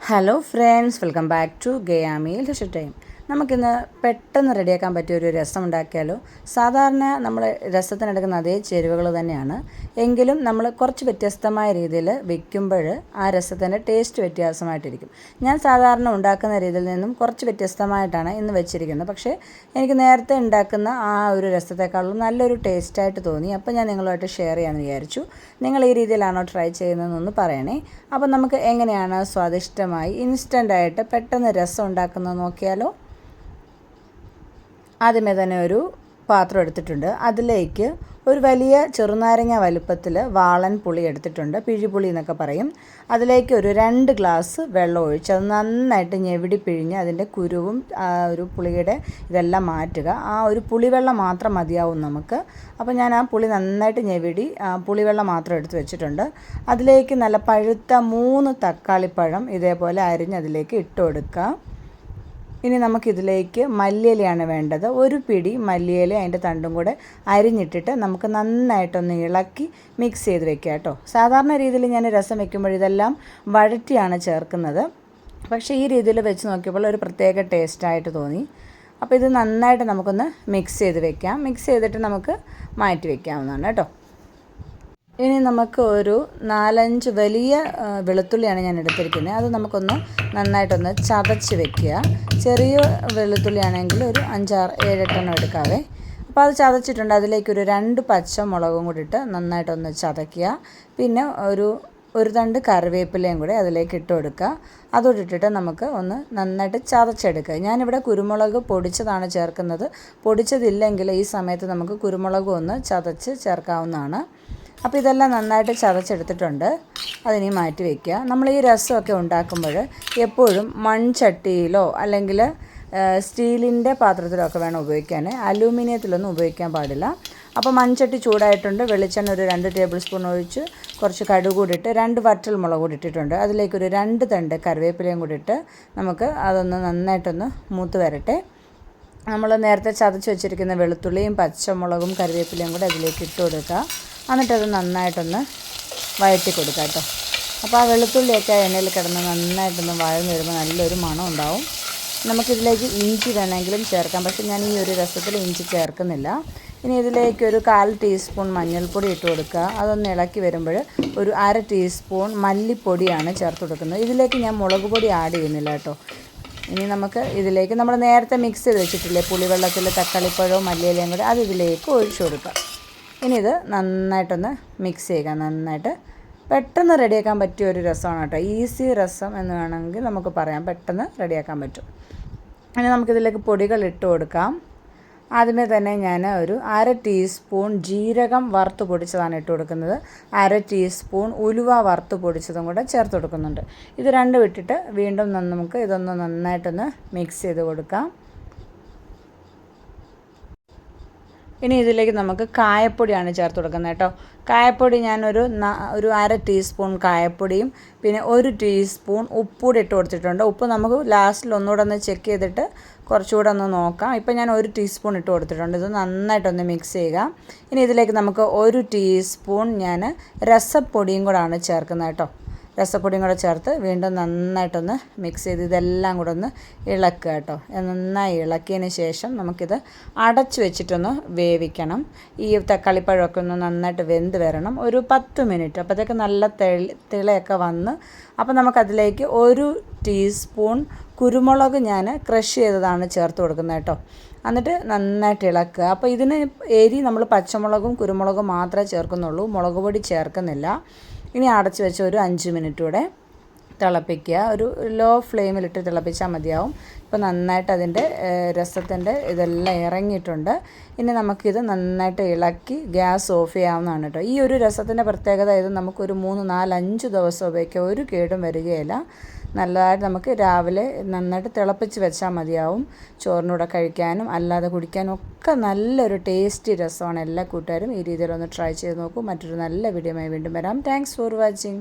Hello friends, welcome back to ഗയാമി ലഷ് time. നമുക്കിന്ന് പെട്ടെന്ന് റെഡിയാക്കാൻ പറ്റിയ ഒരു രസം ഉണ്ടാക്കിയാലോ. സാധാരണ നമ്മൾ രസത്തിനെടുക്കുന്ന അതേ ചേരുവകൾ തന്നെയാണ്, എങ്കിലും നമ്മൾ കുറച്ച് വ്യത്യസ്തമായ രീതിയിൽ വയ്ക്കുമ്പോൾ ആ രസത്തിൻ്റെ ടേസ്റ്റ് വ്യത്യാസമായിട്ടിരിക്കും. ഞാൻ സാധാരണ ഉണ്ടാക്കുന്ന രീതിയിൽ നിന്നും കുറച്ച് വ്യത്യസ്തമായിട്ടാണ് ഇന്ന് വെച്ചിരിക്കുന്നത്. പക്ഷേ എനിക്ക് നേരത്തെ ഉണ്ടാക്കുന്ന ആ ഒരു രസത്തെക്കാളും നല്ലൊരു ടേസ്റ്റായിട്ട് തോന്നി. അപ്പോൾ ഞാൻ നിങ്ങളുമായിട്ട് ഷെയർ ചെയ്യാമെന്ന് വിചാരിച്ചു. നിങ്ങൾ ഈ രീതിയിലാണോ ട്രൈ ചെയ്യുന്നതെന്നൊന്ന് പറയണേ. അപ്പോൾ നമുക്ക് എങ്ങനെയാണ് സ്വാദിഷ്ടമായി ഇൻസ്റ്റൻ്റായിട്ട് പെട്ടെന്ന് രസം ഉണ്ടാക്കുന്നത് നോക്കിയാലോ. ആദ്യമേ തന്നെ ഒരു പാത്രം എടുത്തിട്ടുണ്ട്. അതിലേക്ക് ഒരു വലിയ ചെറുനാരങ്ങ വലുപ്പത്തിൽ വാളൻ പുളി എടുത്തിട്ടുണ്ട്, പിഴിപുളി എന്നൊക്കെ പറയും. അതിലേക്ക് ഒരു 2 ഗ്ലാസ് വെള്ളം ഒഴിച്ച് അത് നന്നായിട്ട് ഞെവിടി പിഴിഞ്ഞ് അതിൻ്റെ കുരുവും ഒരു പുളിയുടെ ഇതെല്ലാം മാറ്റുക. ആ ഒരു പുളിവെള്ളം മാത്രം മതിയാവും നമുക്ക്. അപ്പോൾ ഞാൻ ആ പുളി നന്നായിട്ട് ഞെവിടി പുളിവെള്ളം മാത്രം എടുത്ത് വെച്ചിട്ടുണ്ട്. അതിലേക്ക് നല്ല പഴുത്ത 3 തക്കാളിപ്പഴം ഇതേപോലെ അരിഞ്ഞ് അതിലേക്ക് ഇട്ട് കൊടുക്കുക. ഇനി നമുക്കിതിലേക്ക് മല്ലിയിലയാണ് വേണ്ടത്. ഒരു പിടി മല്ലിയില അതിൻ്റെ തണ്ടും കൂടെ അരിഞ്ഞിട്ടിട്ട് നമുക്ക് നന്നായിട്ടൊന്ന് ഇളക്കി മിക്സ് ചെയ്ത് വെക്കുക കേട്ടോ. സാധാരണ രീതിയിൽ ഞാൻ രസം വെക്കുമ്പോൾ ഇതെല്ലാം വഴറ്റിയാണ് ചേർക്കുന്നത്. പക്ഷേ ഈ രീതിയിൽ വെച്ച് നോക്കിയപ്പോൾ ഒരു പ്രത്യേക ടേസ്റ്റായിട്ട് തോന്നി. അപ്പോൾ ഇത് നന്നായിട്ട് നമുക്കൊന്ന് മിക്സ് ചെയ്ത് വെക്കാം. മിക്സ് ചെയ്തിട്ട് നമുക്ക് മാറ്റി വയ്ക്കാവുന്നതാണ് കേട്ടോ. ഇനി നമുക്ക് ഒരു 4-5 വലിയ വെളുത്തുള്ളിയാണ് ഞാൻ എടുത്തിരിക്കുന്നത്. അത് നമുക്കൊന്ന് നന്നായിട്ടൊന്ന് ചതച്ച് വെക്കുക. ചെറിയ വെളുത്തുള്ളി ആണെങ്കിൽ ഒരു 5-6-7 എടുക്കാവേ. അപ്പോൾ അത് ചതച്ചിട്ടുണ്ട്. അതിലേക്കൊരു 2 പച്ചമുളകും കൂടി ഇട്ട് നന്നായിട്ടൊന്ന് ചതയ്ക്കുക. പിന്നെ ഒരു തണ്ട് കറിവേപ്പിലയും കൂടി അതിലേക്ക് ഇട്ട് കൊടുക്കുക. അതോടെ ഇട്ടിട്ട് നമുക്ക് ഒന്ന് നന്നായിട്ട് ചതച്ചെടുക്കുക. ഞാനിവിടെ കുരുമുളക് പൊടിച്ചതാണ് ചേർക്കുന്നത്. പൊടിച്ചതില്ലെങ്കിൽ ഈ സമയത്ത് നമുക്ക് കുരുമുളകും ഒന്ന് ചതച്ച് ചേർക്കാവുന്നതാണ്. അപ്പോൾ ഇതെല്ലാം നന്നായിട്ട് ചതച്ചെടുത്തിട്ടുണ്ട്. അതിനി മാറ്റി വയ്ക്കുക. നമ്മൾ ഈ രസമൊക്കെ ഉണ്ടാക്കുമ്പോൾ എപ്പോഴും മൺചട്ടിയിലോ അല്ലെങ്കിൽ സ്റ്റീലിൻ്റെ പാത്രത്തിലോ ഒക്കെ വേണം ഉപയോഗിക്കാൻ. അലൂമിനിയത്തിലൊന്നും ഉപയോഗിക്കാൻ പാടില്ല. അപ്പോൾ മൺചട്ടി ചൂടായിട്ടുണ്ട്. വെളിച്ചെണ്ണ ഒരു 2 ടേബിൾ സ്പൂൺ ഒഴിച്ച് കുറച്ച് കടുക് കൂടി ഇട്ട് 2 വറ്റൽ മുളക് കൂടി ഇട്ടിട്ടുണ്ട്. അതിലേക്കൊരു 2 തണ്ട് കറിവേപ്പിലയും കൂടി ഇട്ട് നമുക്ക് അതൊന്ന് നന്നായിട്ടൊന്ന് മൂത്ത് വരട്ടെ. നമ്മൾ നേരത്തെ ചതച്ച് വെച്ചിരിക്കുന്ന വെളുത്തുള്ളിയും പച്ചമുളകും കറിവേപ്പിലയും കൂടി അതിലേക്ക് ഇട്ട് കൊടുക്കുക. എന്നിട്ടത് നന്നായിട്ടൊന്ന് വഴറ്റി കൊടുക്കുക കേട്ടോ. അപ്പോൾ ആ വെളുത്തുള്ളിയൊക്കെ എണ്ണയിൽ കിടന്ന് നന്നായിട്ടൊന്ന് വഴന്ന് വരുമ്പോൾ നല്ലൊരു മണം ഉണ്ടാവും. നമുക്കിതിലേക്ക് ഇഞ്ചി വേണമെങ്കിലും ചേർക്കാം, പക്ഷേ ഞാൻ ഈ ഒരു രസത്തിൽ ഇഞ്ചി ചേർക്കുന്നില്ല. ഇനി ഇതിലേക്ക് ഒരു 1/4 ടീസ്പൂൺ മഞ്ഞൾപ്പൊടി ഇട്ട് കൊടുക്കുക. അതൊന്ന് ഇളക്കി വരുമ്പോൾ ഒരു 1/2 ടീസ്പൂൺ മല്ലിപ്പൊടിയാണ് ചേർത്ത് കൊടുക്കുന്നത്. ഇതിലേക്ക് ഞാൻ മുളക് പൊടി ആഡ് ചെയ്യുന്നില്ല കേട്ടോ. ഇനി നമുക്ക് ഇതിലേക്ക് നമ്മൾ നേരത്തെ മിക്സ് ചെയ്ത് വെച്ചിട്ടില്ലേ പുളിവെള്ളത്തിൽ തക്കാളിപ്പഴവും മല്ലിയിലയും കൂടി, അത് ഇതിലേക്ക് ഒഴിച്ചു കൊടുക്കുക. ഇനി ഇത് നന്നായിട്ടൊന്ന് മിക്സ് ചെയ്യുക. നന്നായിട്ട് പെട്ടെന്ന് റെഡിയാക്കാൻ പറ്റിയ ഒരു രസമാണ് കേട്ടോ. ഈസി രസം എന്ന് വേണമെങ്കിൽ നമുക്ക് പറയാം. പെട്ടെന്ന് റെഡിയാക്കാൻ പറ്റും. ഇനി നമുക്കിതിലേക്ക് പൊടികൾ ഇട്ട് കൊടുക്കാം. ആദ്യമേ തന്നെ ഞാൻ ഒരു 1/2 ടീസ്പൂൺ ജീരകം വറുത്ത് പൊടിച്ചതാണ് ഇട്ട് കൊടുക്കുന്നത്. 1/2 ടീസ്പൂൺ ഉലുവ വറുത്ത് പൊടിച്ചതും കൂടെ ചേർത്ത് കൊടുക്കുന്നുണ്ട്. ഇത് രണ്ടും ഇട്ടിട്ട് വീണ്ടും നമുക്ക് ഇതൊന്ന് നന്നായിട്ടൊന്ന് മിക്സ് ചെയ്ത് കൊടുക്കാം. ഇനി ഇതിലേക്ക് നമുക്ക് കായപ്പൊടിയാണ് ചേർത്ത് കൊടുക്കുന്നത് കേട്ടോ. കായപ്പൊടി ഞാനൊരു 1/2 ടീസ്പൂൺ കായപ്പൊടിയും പിന്നെ 1 ടീസ്പൂൺ ഉപ്പുകൂടി ഇട്ട് കൊടുത്തിട്ടുണ്ട്. ഉപ്പ് നമുക്ക് ലാസ്റ്റിൽ ഒന്നുകൂടെ ഒന്ന് ചെക്ക് ചെയ്തിട്ട് കുറച്ചുകൂടെ ഒന്ന് നോക്കാം. ഇപ്പം ഞാൻ 1 ടീസ്പൂൺ ഇട്ട് കൊടുത്തിട്ടുണ്ട്. ഇത് നന്നായിട്ടൊന്ന് മിക്സ് ചെയ്യുക. ഇനി ഇതിലേക്ക് നമുക്ക് 1 ടീസ്പൂൺ ഞാൻ രസപ്പൊടിയും കൂടാണ് ചേർക്കുന്നത് കേട്ടോ. രസപ്പൊടിയും കൂടെ ചേർത്ത് വീണ്ടും നന്നായിട്ടൊന്ന് മിക്സ് ചെയ്ത് ഇതെല്ലാം കൂടെ ഒന്ന് ഇളക്കുക കേട്ടോ. നന്നായി ഇളക്കിയതിന് ശേഷം നമുക്കിത് അടച്ച് വെച്ചിട്ടൊന്ന് വേവിക്കണം. ഈ തക്കാളിപ്പഴമൊക്കെ ഒന്ന് നന്നായിട്ട് വെന്ത് വരണം. ഒരു 10 മിനിറ്റ്. അപ്പോഴത്തേക്ക് നല്ല തിളയൊക്കെ വന്ന് അപ്പോൾ നമുക്കതിലേക്ക് 1 ടീസ്പൂൺ കുരുമുളക് ഞാൻ ക്രഷ് ചെയ്തതാണ് ചേർത്ത് കൊടുക്കുന്നത് കേട്ടോ. എന്നിട്ട് നന്നായിട്ട് ഇളക്കുക. അപ്പോൾ ഇതിന് എരി നമ്മൾ പച്ചമുളകും കുരുമുളകും മാത്രമേ ചേർക്കുന്നുള്ളൂ, മുളക് പൊടി ചേർക്കുന്നില്ല. ഇനി അടച്ച് വെച്ച് ഒരു 5 മിനിറ്റ് കൂടെ തിളപ്പിക്കുക. ഒരു ലോ ഫ്ലെയിമിലിട്ട് തിളപ്പിച്ചാൽ മതിയാവും. ഇപ്പോൾ നന്നായിട്ട് അതിൻ്റെ രസത്തിൻ്റെ ഇതെല്ലാം ഇറങ്ങിയിട്ടുണ്ട്. ഇനി നമുക്കിത് നന്നായിട്ട് ഇളക്കി ഗ്യാസ് ഓഫ് ചെയ്യാവുന്നതാണ് കേട്ടോ. ഈ ഒരു രസത്തിൻ്റെ പ്രത്യേകത ഇത് നമുക്കൊരു 3, 4, 5 ദിവസം ഉപയോഗിക്കാം. ഒരു കേടും വരികയില്ല. നല്ലതായിട്ട് നമുക്ക് രാവിലെ നന്നായിട്ട് തിളപ്പിച്ച് വെച്ചാൽ മതിയാവും. ചോറിനൂടെ കഴിക്കാനും അല്ലാതെ കുടിക്കാനും ഒക്കെ നല്ലൊരു ടേസ്റ്റി രസമാണ്. എല്ലാ കൂട്ടുകാരും ഈ രീതിയിലൊന്ന് ട്രൈ ചെയ്ത് നോക്കൂ. മറ്റൊരു നല്ല വീഡിയോയുമായി വീണ്ടും വരാം. Thanks for watching.